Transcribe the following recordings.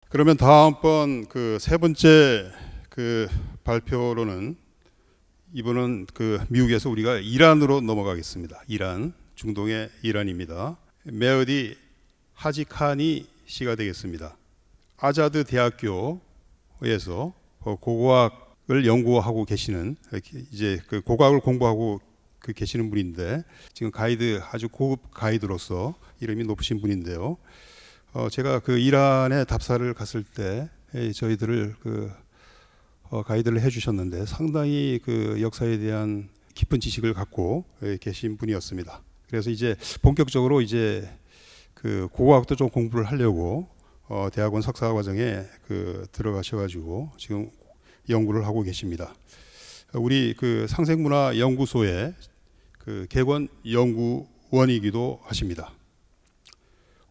그러면 다음번 그 세 번째 그 발표로는 이번은 그 미국에서 우리가 이란으로 넘어가겠습니다. 이란, 중동의 이란입니다. 메어디 하지카니 씨가 되겠습니다. 아자드 대학교에서 고고학을 연구하고 계시는 이제 그 고고학을 공부하고 계시는 분인데 지금 가이드 아주 고급 가이드로서 이름이 높으신 분인데요. 제가 그 이란에 답사를 갔을 때 저희들을 가이드를 해주셨는데 상당히 그 역사에 대한 깊은 지식을 갖고 계신 분이었습니다. 그래서 이제 본격적으로 이제 그 고고학도 좀 공부를 하려고 대학원 석사 과정에 들어가셔가지고 지금 연구를 하고 계십니다. 우리 그 상생문화 연구소의 그 개관 연구원이기도 하십니다.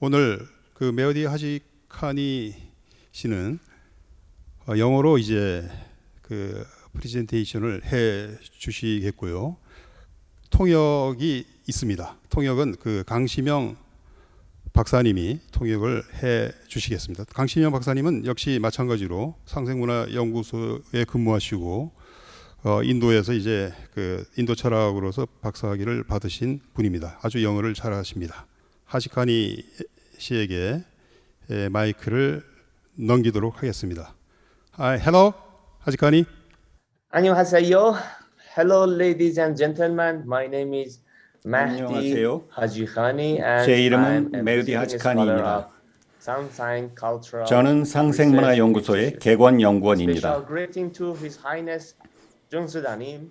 오늘 그 메어디 하지카니 씨는 영어로 이제 그 프레젠테이션을 해 주시겠고요. 통역이 있습니다. 통역은 그 강시명 박사님이 통역을 해 주시겠습니다. 강시명 박사님은 역시 마찬가지로 상생문화연구소에 근무하시고 인도에서 이제 그 인도 철학으로서 박사학위를 받으신 분입니다. 아주 영어를 잘하십니다. 하지카니 씨에게 마이크를 넘기도록 하겠습니다. Hello, 하지카니. 안녕하세요. Hello, ladies and gentlemen. My name is Mahdi 안녕하세요. Hajikhani, and 제 이름은 I'm a 메우디 visiting scholar 하지카니입니다. of Samsung Cultural 저는 상생문화연구소의 Research 개관 Institute. 연구원입니다. Special greeting to His Highness 중수다님.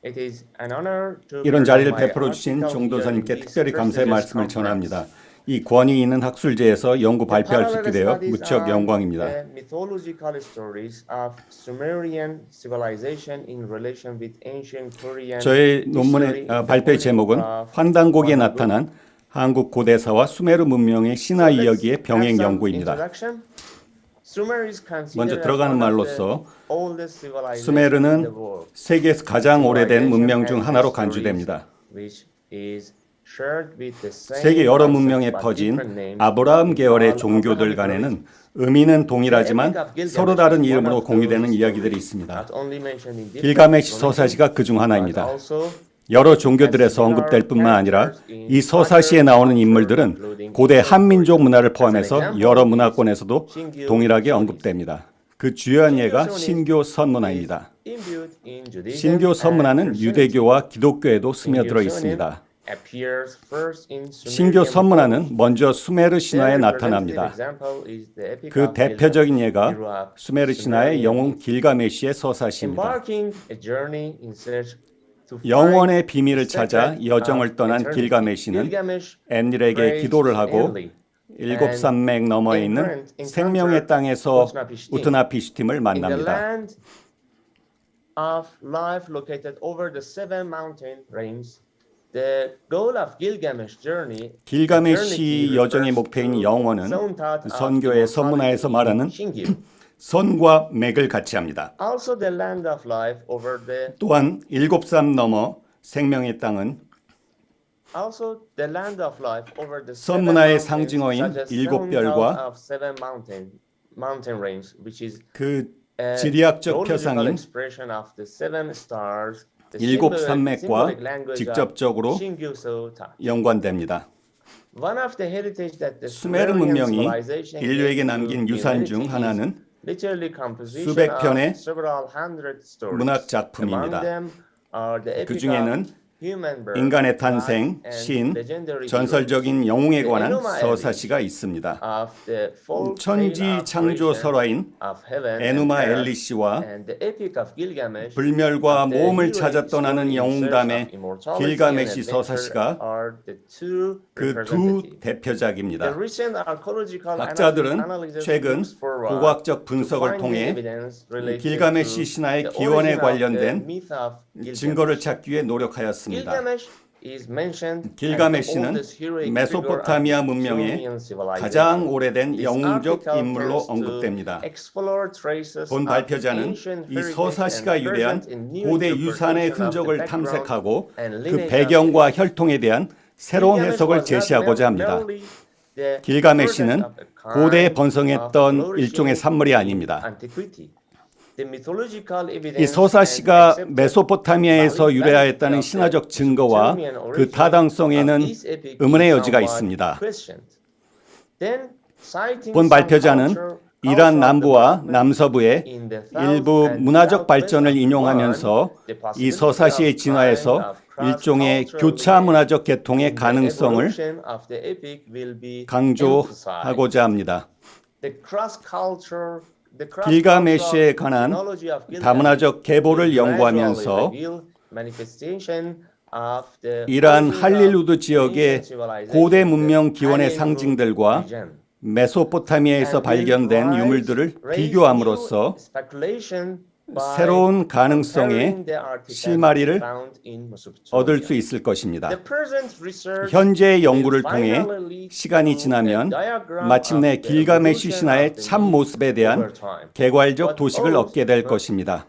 It is an honor to 이런 present 자리를 my 베풀어 주신 article 종도사님께 here in 특별히 this 감사의 prestigious 말씀을 conference. 전합니다. 이 권위 있는 학술제에서 연구 The 발표할 수 있게 되어 parallel 무척 studies on 영광입니다. the mythological stories of Sumerian civilization in relation with ancient Korean 저의 논문의 history 발표의 제목은 환단고기에 나타난 한국 고대사와 수메르 문명의 신화 이야기의 병행 연구입니다. 먼저 들어가는 말로서 수메르는 세계에서 가장 오래된 문명 중 하나로 간주됩니다. 세계 여러 문명에 퍼진 아브라함 계열의 종교들 간에는 의미는 동일하지만 서로 다른 이름으로 공유되는 이야기들이 있습니다. 길가메시 서사시가 그중 하나입니다. 여러 종교들에서 언급될 뿐만 아니라 이 서사시에 나오는 인물들은 고대 한민족 문화를 포함해서 여러 문화권에서도 동일하게 언급됩니다. 그 주요한 예가 신교 선문화입니다. 신교 선문화는 유대교와 기독교에도 스며들어 있습니다. 신교 선문화는 먼저 수메르 신화에 나타납니다. 그 대표적인 예가 수메르 신화의 영웅 길가메시의 서사시입니다. 영원의 비밀을 찾아 여정을 떠난 길가메시는 엔릴에게 기도를 하고 일곱 산맥 너머에 있는 생명의 땅에서 우트나피슈팀을 만납니다. 길가메시 여정의 목표인 영원은 선교의 선문화에서 말하는 선과 맥을 같이 합니다. 또한 일곱 산 너머 생명의 땅은 선문화의 상징어인 일곱 별과 그 지리학적 표상인 일곱 산맥과 직접적으로 연관됩니다. 수메르 문명이 인류에게 남긴 유산 중 하나는 수백 편의 문학 작품입니다. 그 중에는 인간의 탄생, 신, 전설적인 영웅에 관한 서사시가 있습니다. 천지 창조 설화인 에누마 엘리시와 불멸과 모험을 찾아 떠나는 영웅담의 길가메시 서사시가 그 두 대표작입니다. 학자들은 최근 고고학적 분석을 통해 길가메시 신화의 기원에 관련된 증거를 찾기 위해 노력하였습니다. 길가메시는 메소포타미아 문명의 가장 오래된 영웅적 인물로 언급됩니다. 본 발표자는 이 서사시가 유래한 고대 유산의 흔적을 탐색하고 그 배경과 혈통에 대한 새로운 해석을 제시하고자 합니다. 길가메시는 고대에 번성했던 일종의 산물이 아닙니다. 이 서사시가 메소포타미아에서 유래하였다는 신화적 증거와 그 타당성에는 의문의 여지가 있습니다. 본 발표자는 이란 남부와 남서부의 일부 문화적 발전을 인용하면서 이 서사시의 진화에서 일종의 교차 문화적 계통의 가능성을 강조하고자 합니다. 길가메시에 관한 다문화적 계보를 연구하면서 이란 할릴우드 지역의 고대 문명 기원의 상징들과 메소포타미아에서 발견된 유물들을 비교함으로써 새로운 가능성의 실마리를 얻을 수 있을 것입니다. 현재의 연구를 통해 시간이 지나면 마침내 길가메시 신화의 참 모습에 대한 개괄적 도식을 얻게 될 것입니다.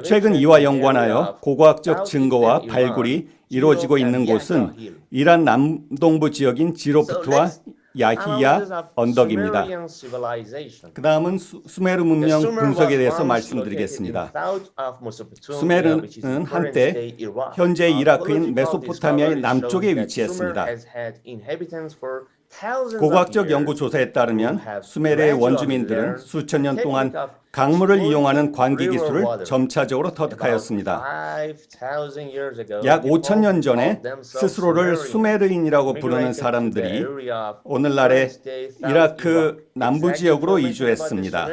최근 이와 연관하여 고고학적 증거와 발굴이 이루어지고 있는 곳은 이란 남동부 지역인 지로프트와 야히야 언덕입니다. 그 다음은 수메르 문명 분석에 대해서 말씀드리겠습니다. 수메르는 한때 현재 이라크인 메소포타미아의 남쪽에 위치했습니다. 고고학적 연구 조사에 따르면 수메르의 원주민들은 수천 년 동안 강물을 이용하는 관기 기술을 점차적으로 터득하였습니다. 약 5천 년 전에 스스로를 수메르인이라고 부르는 사람들이 오늘날의 이라크 남부 지역으로 이주했습니다.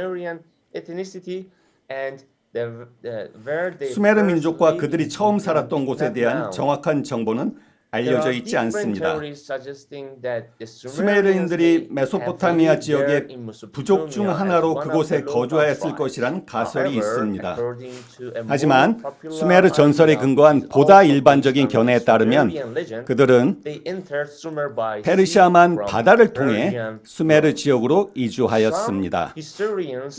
수메르 민족과 그들이 처음 살았던 곳에 대한 정확한 정보는 알려져 있지 않습니다. 수메르인들이 메소포타미아 지역의 부족 중 하나로 그곳에 거주하였을 것이란 가설이 있습니다. 하지만 수메르 전설에 근거한 보다 일반적인 견해에 따르면 그들은 페르시아만 바다를 통해 수메르 지역으로 이주하였습니다.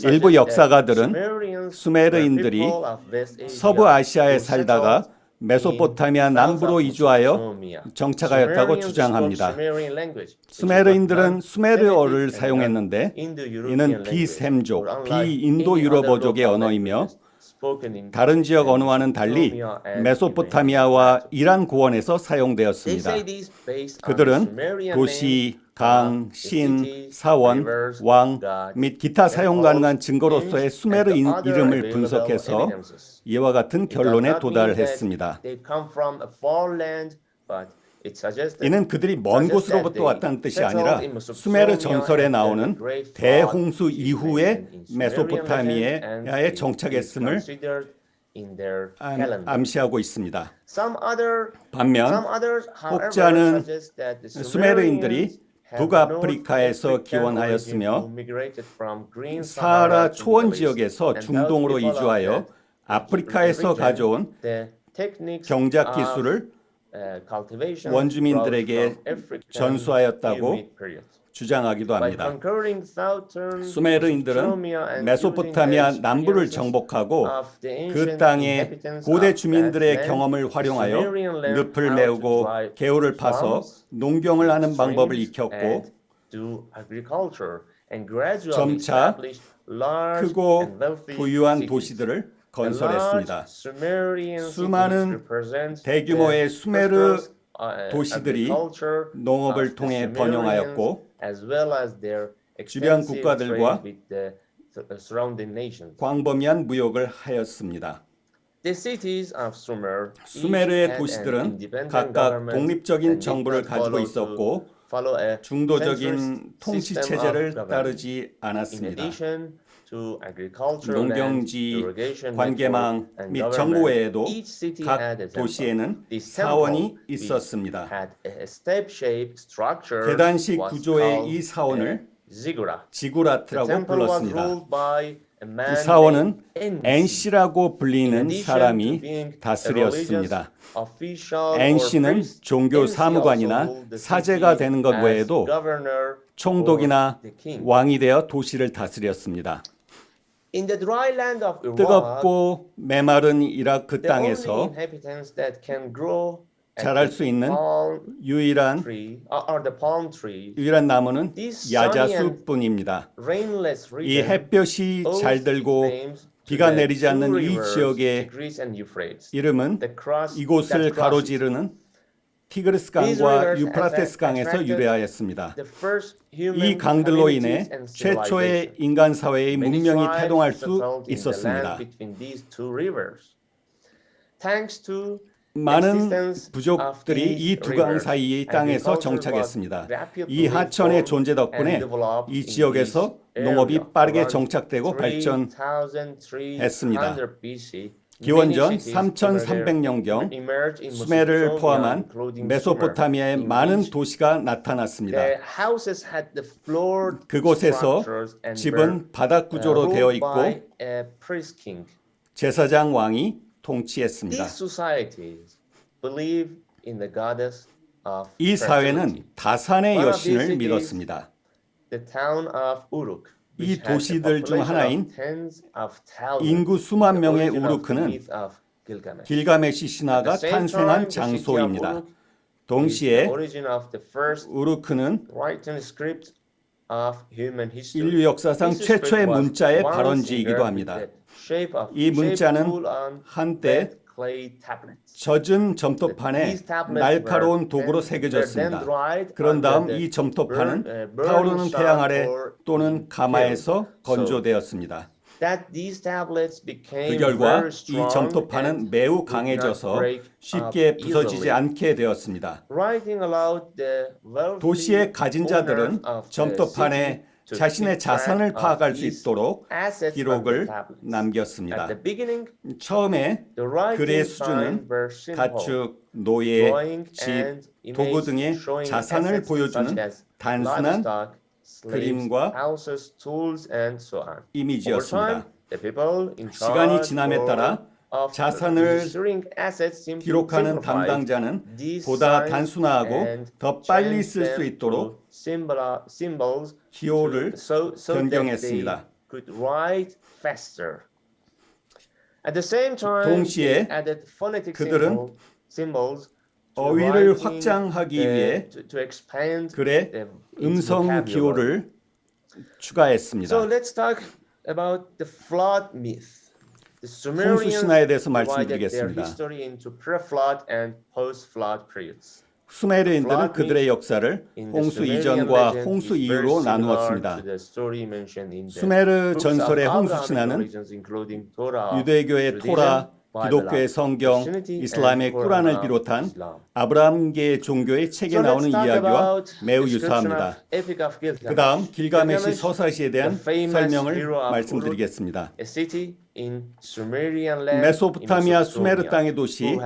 일부 역사가들은 수메르인들이 서부 아시아에 살다가 메소포타미아 남부로 이주하여 정착하였다고 주장합니다. 수메르인들은 수메르어를 사용했는데 이는 비셈족, 비인도 유럽어족의 언어이며 다른 지역 언어와는 달리 메소포타미아와 이란 고원에서 사용되었습니다. 그들은 도시, 강, 신, 사원, 왕 및 기타 사용 가능한 증거로서의 수메르 이름을 분석해서 이와 같은 결론에 도달했습니다. 이는 그들이 먼 곳으로부터 왔다는 뜻이 아니라 수메르 전설에 나오는 대홍수 이후에 메소포타미아에 정착했음을 암시하고 있습니다. 반면 혹자는 수메르인들이 북아프리카에서 기원하였으며 사하라 초원 지역에서 중동으로 이주하여 아프리카에서 가져온 경작 기술을 원주민들에게 전수하였다고 주장하기도 합니다. 수메르인들은 메소포타미아 남부를 정복하고 그 땅의 고대 주민들의 경험을 활용하여 늪을 메우고 개울을 파서 농경을 하는 방법을 익혔고 점차 크고 부유한 도시들을 건설했습니다. 수많은 대규모의 수메르 도시들이 농업을 통해 번영하였고 주변 국가들과 광범위한 무역을 하였습니다. 수메르의 도시들은 각각 독립적인 정부를 가지고 있었고 중도적인 통치 체제를 따르지 않았습니다. 농경지, 관계망 및 정부 외에도 각 도시에는 사원이 있었습니다. 계단식 구조의 이 사원을 지구라트라고 불렀습니다. 이 사원은 엔시라고 불리는 사람이 다스렸습니다. 엔시는 종교 사무관이나 사제가 되는 것 외에도 총독이나 왕이 되어 도시를 다스렸습니다. 뜨겁고 메마른 이라크 땅에서 자랄 수 있는 유일한 나무는 야자수뿐입니다. 이 햇볕이 잘 들고 비가 내리지 않는 이 지역의 이름은 이곳을 가로지르는 티그리스 강과 유프라테스 강에서 유래하였습니다. 이 강들로 인해 최초의 인간 사회의 문명이 태동할 수 있었습니다. 많은 부족들이 이 두 강 사이의 땅에서 정착했습니다. 이 하천의 존재 덕분에 이 지역에서 농업이 빠르게 정착되고 발전했습니다. 기원전 3300년경 수메르를 포함한 메소포타미아의 많은 도시가 나타났습니다. 그곳에서 집은 바닥 구조로 되어 있고 제사장 왕이 통치했습니다. 이 사회는 다산의 여신을 믿었습니다. 이 도시들 중 하나인 인구 수만 명의 우루크는 길가메시 신화가 탄생한 장소입니다. 동시에 우루크는 인류 역사상 최초의 문자의 발원지이기도 합니다. 이 문자는 한때 젖은 점토판에 날카로운 도구로 새겨졌습니다. 그런 다음 이 점토판은 타오르는 태양 아래 또는 가마에서 건조되었습니다. 그 결과 이 점토판은 매우 강해져서 쉽게 부서지지 않게 되었습니다. 도시의 가진 자들은 점토판에 자신의 자산을 파악할 수 있도록 기록을 남겼습니다. 처음에 글의 수준은 가축, 노예, 집, 도구 등의 자산을 보여주는 단순한 그림과 이미지였습니다. 시간이 지남에 따라 자산을 기록하는 담당자는 보다 단순화하고 더 빨리 쓸 수 있도록 기호를 변경했습니다. 동시에 그들은 어휘를 확장하기 위해 글에 음성 기호를 추가했습니다. 홍수 신화에 대해서 말씀드리겠습니다. 수메르인들은 그들의 역사를 홍수 이전과 홍수 이후로 나누었습니다. 수메르 전설의 홍수 신화는 유대교의 토라, 기독교의 성경, 이슬람의 꾸란을 비롯한 아브라함계 종교의 책에 나오는 이야기와 매우 유사합니다. 그 다음 길가메시 서사시에 대한 설명을 말씀드리겠습니다. 메소포타미아 수메르 땅의 도시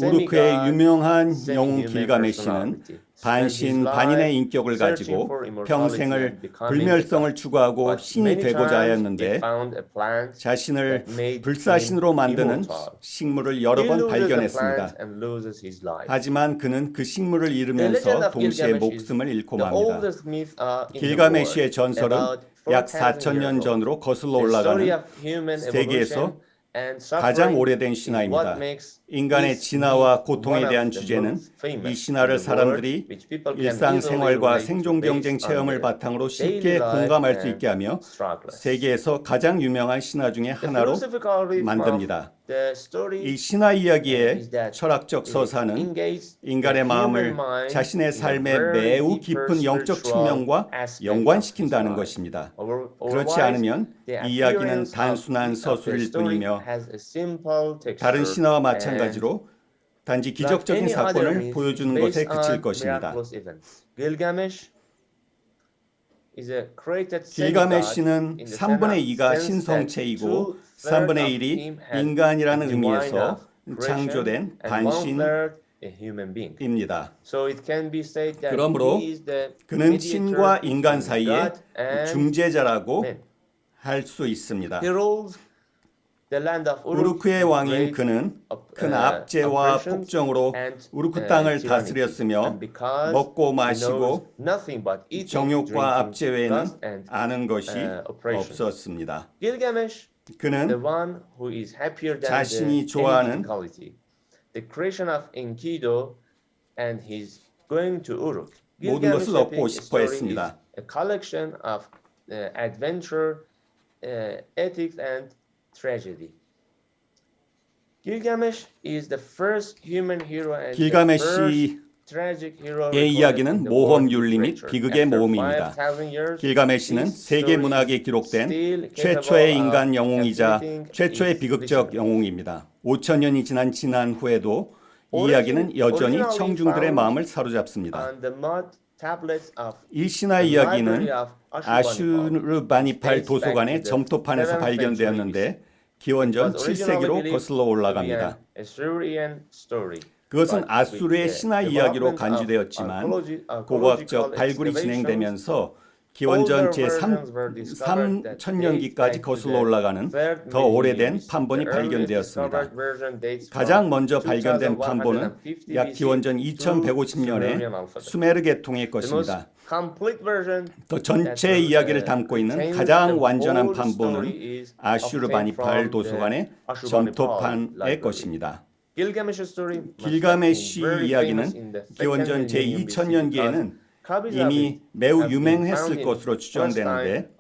우루크의 유명한 영웅 길가메시는 반신 반인의 인격을 가지고 평생을 불멸성을 추구하고 신이 되고자 하였는데 자신을 불사신으로 만드는 식물을 여러 번 발견했습니다. 하지만 그는 그 식물을 잃으면서 동시에 목숨을 잃고 맙니다. 길가메시의 전설은 약 4,000년 전으로 거슬러 올라가는 세계에서 가장 오래된 신화입니다. 인간의 진화와 고통에 대한 주제는 이 신화를 사람들이 일상생활과 생존 경쟁 체험을 바탕으로 쉽게 공감할 수 있게 하며 세계에서 가장 유명한 신화 중에 하나로 만듭니다. 이 신화 이야기의 철학적 서사는 인간의 마음을 자신의 삶의 매우 깊은 영적 측면과 연관시킨다는 것입니다. 그렇지 않으면 이 이야기는 단순한 서술일 뿐이며 다른 신화와 마찬가지로 단지 기적적인 사건을 보여주는 것에 그칠 것입니다. 길가메시는 3분의 2가 신성체이고 3분의 1이 인간이라는 의미에서 창조된 반신입니다. 그러므로 그는 신과 인간 사이의 중재자라고 할 수 있습니다. 우루크의 왕인 그는 큰 압제와 폭정으로 우루크 땅을 다스렸으며 먹고 마시고 정욕과 압제 외에는 아는 것이 없었습니다. 그는 자신이 좋아하는 and he's going to Uruk. 모든 것을 Gilgamesh 얻고 epic 싶어 story is 했습니다. a collection of adventure, ethics, and tragedy. Gilgamesh is the first human hero and the first 길가메시의 tragic hero 이야기는 recorded in the 모험 world 윤리 및 literature. 비극의 After 모험입니다. 5,000 years, 길가메시는 this 세계 story 문학에 is 기록된 still 최초의 capable 인간 of 영웅이자 captivating 최초의 its 비극적 listeners. 영웅입니다. 5천년이 지난 후에도 이 이야기는 여전히 청중들의 마음을 사로잡습니다. On the mud tablets of 이 신화 the 이야기는 library of Ashurbanipal. 아슈르바니팔 도서관의 점토판에서 발견되었는데 기원전 7세기로 거슬러 올라갑니다. 그것은 아수르의 신화 이야기로 간주되었지만 고고학적 발굴이 진행되면서 기원전 제3천년기까지 거슬러 올라가는 더 오래된 판본이 발견되었습니다. 가장 먼저 발견된 판본은 약 기원전 2150년에 수메르 계통의 것입니다. 더 전체 이야기를 담고 있는 가장 완전한 판본은 아슈르바니팔 도서관의 점토판의 것입니다. 길가메시 이야기는 기원전 제2000년기에는 이미 매우 유명했을 것으로 추정되는데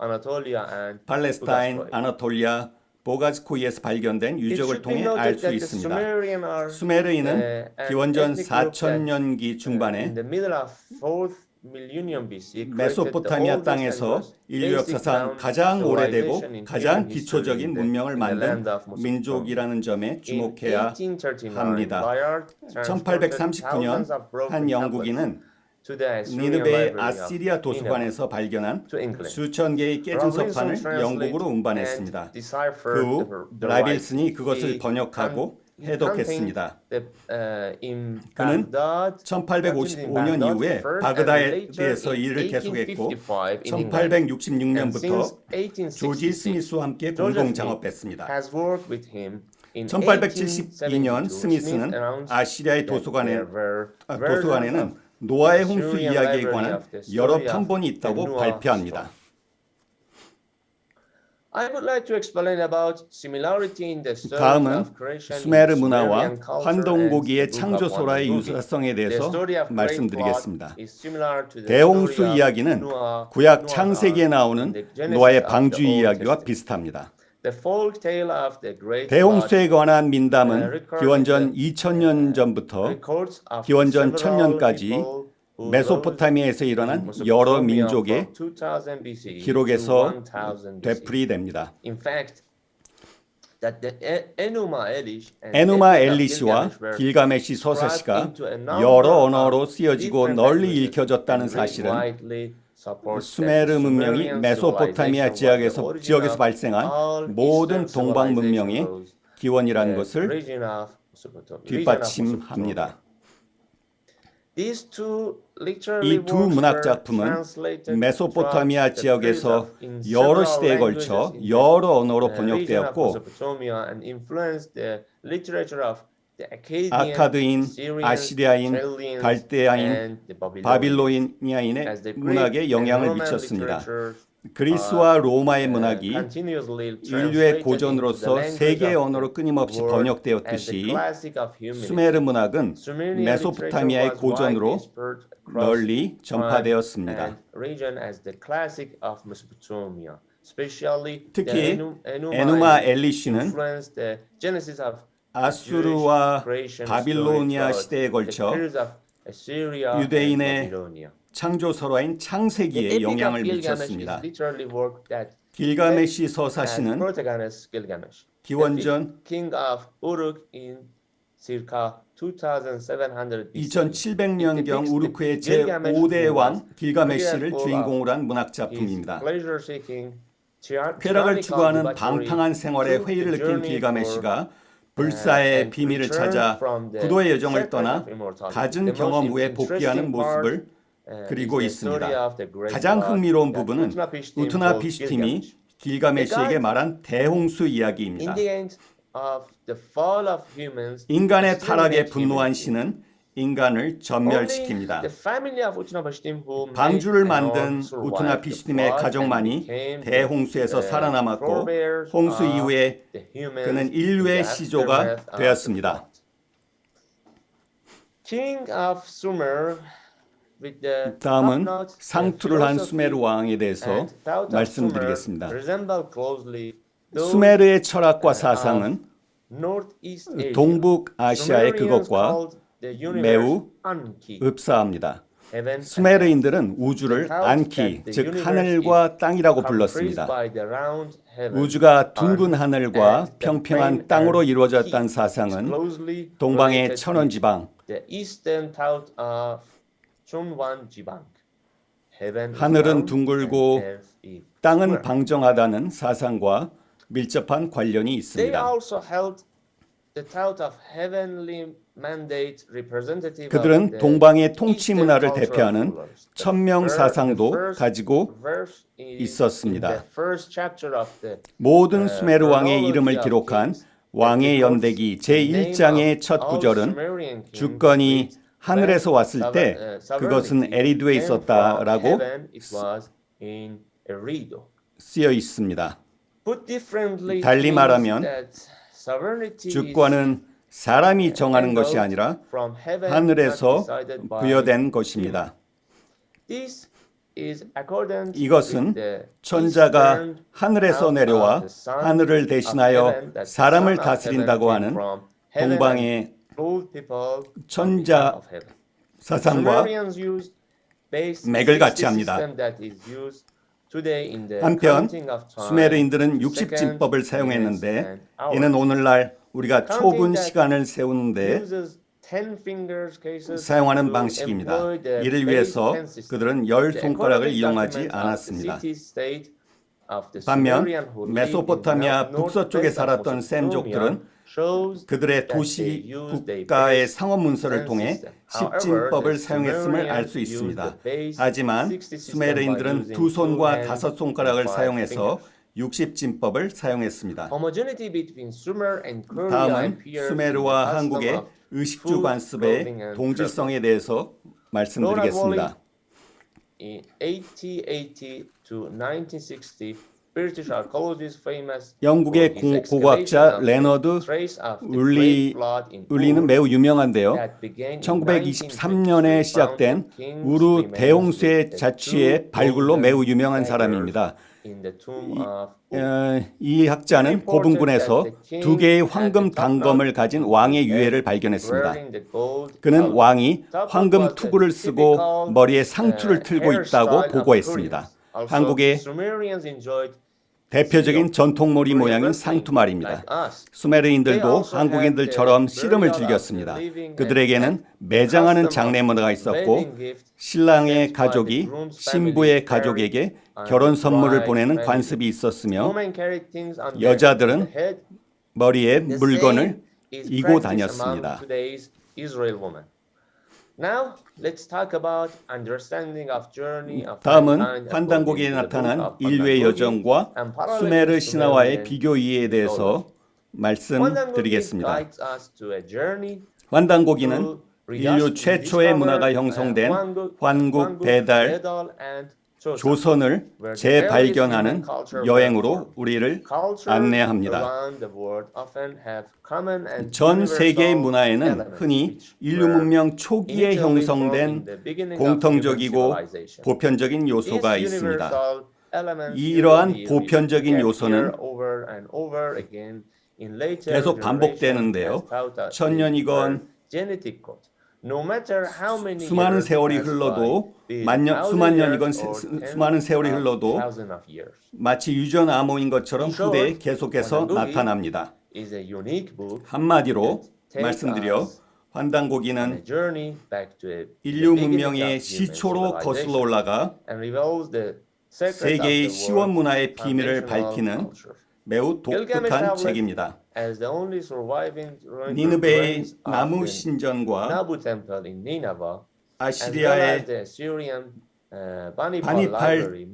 팔레스타인, 아나톨리아, 보가즈코이에서 발견된 유적을 통해 알 수 있습니다. 수메르인은 기원전 4000년기 중반에 메소포타미아 땅에서 인류 역사상 가장 오래되고 가장 기초적인 문명을 만든 민족이라는 점에 주목해야 합니다. 1839년 한 영국인은 니느베의 아시리아 도서관에서 발견한 수천 개의 깨진 서판을 영국으로 운반했습니다. 그 후 라빌슨이 그것을 번역하고 해독했습니다. 그는 1855년 이후에 바그다드에서 일을 계속했고 1866년부터 조지 스미스와 함께 공동 작업했습니다. 1872년 스미스는 아시리아의 도서관에는 노아의 홍수 이야기에 관한 여러 판본이 있다고 발표합니다. 다음은 수메르 문화와 환동고기의 창조소라의 유사성에 대해서 말씀드리겠습니다. 대홍수 이야기는 구약 창세기에 나오는 노아의 방주 이야기와 비슷합니다. 대홍수에 관한 민담은 기원전 2000년 전부터 기원전 1000년까지 메소포타미아에서 일어난 여러 민족의 기록에서 되풀이됩니다. 에누마 엘리시와 길가메시 서사시가 여러 언어로 쓰여지고 널리 읽혀졌다는 사실은 수메르 문명이 메소포타미아 지역에서 발생한 모든 동방 문명의 기원이라는 것을 뒷받침합니다. 이 두 문학 작품은 메소포타미아 지역에서 여러 시대에 걸쳐 여러 언어로 번역되었고 아카드인, 아시리아인, 갈대아인, 바빌로니아인의 문학에 영향을 미쳤습니다. 그리스와 로마의 문학이 인류의 고전으로서 세계의 언어로 끊임없이 번역되었듯이 수메르 문학은 메소포타미아의 고전으로 널리 전파되었습니다. 특히 에누마 엘리시는 아수르와 바빌로니아 시대에 걸쳐 유대인의 창조설화인 창세기에 영향을 미쳤습니다. 길가메시 서사시는 기원전 2700년경 우르크의 제5대 왕 길가메시를 주인공으로 한 문학 작품입니다. 쾌락을 추구하는 방탕한 생활에 회의를 느낀 길가메시가 불사의 비밀을 찾아 구도의 여정을 떠나 갖은 경험 후에 복귀하는 모습을 그리고 있습니다. 가장 흥미로운 부분은 우트나피슈팀이 길가메시에게 말한 대홍수 이야기입니다. 인간의 타락에 분노한 신은 인간을 전멸시킵니다. 방주를 만든 우트나피슈팀의 가족만이 대홍수에서 살아남았고 홍수 이후에 그는 인류의 시조가 되었습니다. King of Sumer with the 다음은 top-notch 상투를 한 philosophy 수메르 왕에 대해서 and thought of 말씀드리겠습니다. Sumer resemble closely those 수메르의 철학과 사상은 Northeast Asia. 동북 아시아의 Sumerians 그것과 called the universe 매우 Anki, 흡사합니다. heaven and 수메르인들은 우주를 안키, 즉 하늘과 땅이라고 comprised 불렀습니다. by the round heaven, 우주가 둥근 An, 하늘과 and the 평평한 flame 땅으로 and 이루어졌다는 heat 사상은 closely 동방의 related 천원 with 지방, the eastern thought of Chunwan Jibang. Heaven is 하늘은 round 둥글고 and earth is 땅은 square. 방정하다는 사상과 밀접한 관련이 They 있습니다. also held the thought of heavenly mandate representative 그들은 of the 동방의 통치 Eastern 문화를 cultural 대표하는 rulers. 천명 사상도 The first 가지고 verse in 있었습니다. the first chapter of the 모든 수메르 왕의 chronology 이름을 of 기록한 kings, 왕의 it 연대기 records the name 제1장의 of 첫 all 구절은 Sumerian kings 주권이 with 하늘에서 when 왔을 때 그것은 sovereignty 에리두에 came from 있었다라고 heaven, it was in Eridu. 쓰여 있습니다. Put differently, 달리 it means 말하면 that sovereignty is 주권은 사람이 정하는 것이 아니라 from heaven, 하늘에서 not decided by 부여된 것입니다. This is accordant 이것은 with the 천자가 eastern 하늘에서 thought 내려와 of the son 하늘을 of 대신하여 heaven, that 사람을 son of 다스린다고 heaven 하는 came from heaven 동방의 and ruled people on 천자 behalf of heaven. 사상과 Sumerians used base 맥을 60 같이 합니다. system that is used today in the 한편 counting of time, 수메르인들은 seconds, 60진법을 minutes, 사용했는데 and hours. 이는 오늘날 우리가 초분 that 시간을 세우는데 uses 10 fingers cases 사용하는 to 방식입니다. employ the 이를 base 위해서 10 system. 그들은 열 The 손가락을 economic 이용하지 document of the 않았습니다. city-state of the 반면 Sumerian who lived in 메소포타미아 the 북서쪽에 northwest of 살았던 Mesopotamia 셈족들은 shows 그들의 that 도시 they used a 국가의 base 상업 문서를 10 통해 system. However, 십진법을 the 사용했음을 알 수 Sumerians used 있습니다. the base 하지만 60 system 수메르인들은 by using 두 손과 two hands 다섯 손가락을 and five 사용해서 fingers. 60진법을 사용했습니다. Homogeneity between Sumer and Korea 다음은 appears 수메르와 in the 한국의 custom of 의식주 food, 관습의 clothing, and 동질성에 대해서 말씀드리겠습니다. In 1880 to 1960, British archaeologists famous 영국의 for his 고고학자 excavation of 레너드 trace of the Great Flood in 울리는 Ur 매우 유명한데요. that began in 1923년에 1923 시작된 found king's 우루 remains 대홍수의 with the 자취의 two 발굴로 golden 매우 유명한 daggers 사람입니다. in the tomb of Ur. 이 학자는 고분군에서 두 개의 황금 단검을 가진 왕의 유해를 발견했습니다. wearing the gold 그는 helmet. 왕이 황금 투구를 쓰고 머리에 상투를 틀고 있다고 보고했습니다. 한국의 Sumerians enjoyed 대표적인 전통놀이 모양인 상투말입니다. 수메르인들도 한국인들처럼 씨름을 즐겼습니다. 그들에게는 매장하는 장례 문화가 있었고 신랑의 가족이 신부의 가족에게 결혼 선물을 보내는 관습이 있었으며 여자들은 머리에 물건을 이고 다녔습니다. 다음은 환단고기에 나타난 인류의 여정과 수메르 신화와의 비교 이해에 대해서 말씀드리겠습니다. 환단고기는 인류 최초의 문화가 형성된 환국, 배달, 조선을 재발견하는 여행으로 우리를 안내합니다. 전 세계의 문화에는 흔히 인류 문명 초기에 형성된 공통적이고 보편적인 요소가 있습니다. 이러한 보편적인 요소는 계속 반복되는데요. 천년이건 수많은 세월이 흘러도 수만 년이건 수많은 세월이 흘러도 마치 유전 암호인 것처럼 후대에 계속해서 나타납니다. 한마디로 말씀드려 환단고기는 인류 문명의 시초로 거슬러 올라가 세계의 시원 문화의 비밀을 밝히는 매우 독특한 책입니다. 니느베의 나무 신전과 아시리아의 바니팔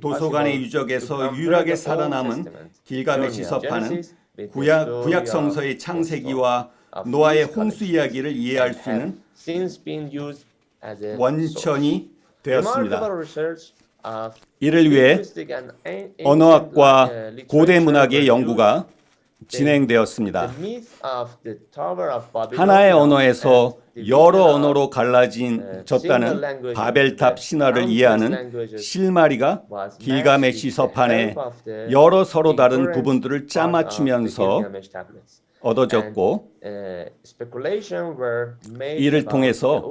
도서관의 유적에서 유일하게 살아남은 길가메시 서판은 구약 성서의 창세기와 노아의 홍수 이야기를 이해할 수 있는 원천이 되었습니다. 이를 위해 언어학과 고대 문학의 연구가 진행되었습니다. The myth of the Tower of Babylon 하나의 언어에서 and the 여러 vision of 언어로 갈라졌다는 바벨탑 신화를 이해하는 실마리가 길가메시 서판의 여러 서로 다른 부분들을 짜맞추면서 얻어졌고, 이를 통해서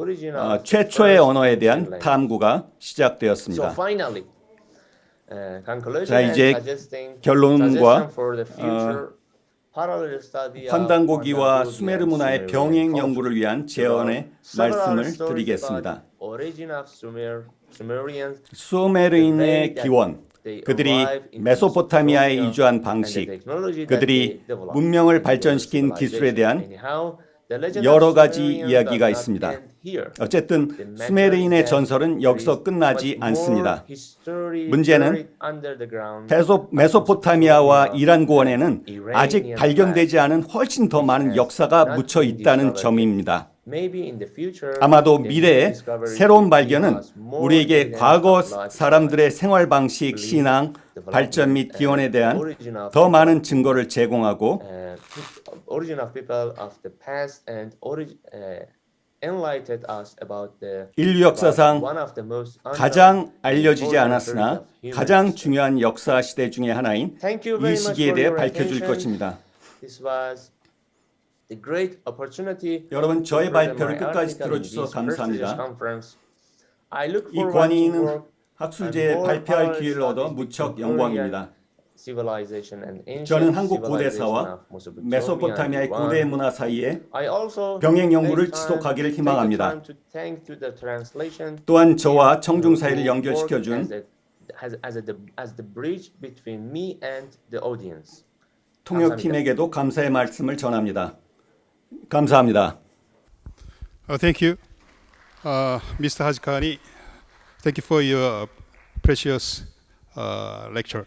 최초의 언어에 대한 탐구가 시작되었습니다. 자, 이제 결론과 환단고기와 수메르 문화의 병행 연구를 위한 제언의 말씀을 드리겠습니다. 수메르인의 기원, 그들이 메소포타미아에 이주한 방식, 그들이 문명을 발전시킨 기술에 대한 여러 가지 이야기가 있습니다. 어쨌든 수메르인의 전설은 여기서 끝나지 않습니다. 문제는 메소포타미아와 이란 고원에는 아직 발견되지 않은 훨씬 더 많은 역사가 묻혀 있다는 점입니다. 아마도 미래에 새로운 발견은 우리에게 과거 사람들의 생활 방식, 신앙, 발전 및 기원에 대한 더 많은 증거를 제공하고 인류 역사상 가장 알려지지 않았으나 가장 중요한 역사 시대 중의 하나인 이 시기에 대해 밝혀줄 것입니다. 여러분, 저의 발표를 끝까지 들어주셔서 감사합니다. 이 권위는 학술제에 발표할 기회를 얻어 무척 영광입니다. 저는 한국 고대사와 메소포타미아의 고대 문화 사이에 병행 연구를 지속하기를 희망합니다. 또한 저와 청중 사이를 연결시켜준 통역팀에게도 감사의 말씀을 전합니다. 감사합니다. Thank you, Mr. Hajikani. Thank you for your precious lecture.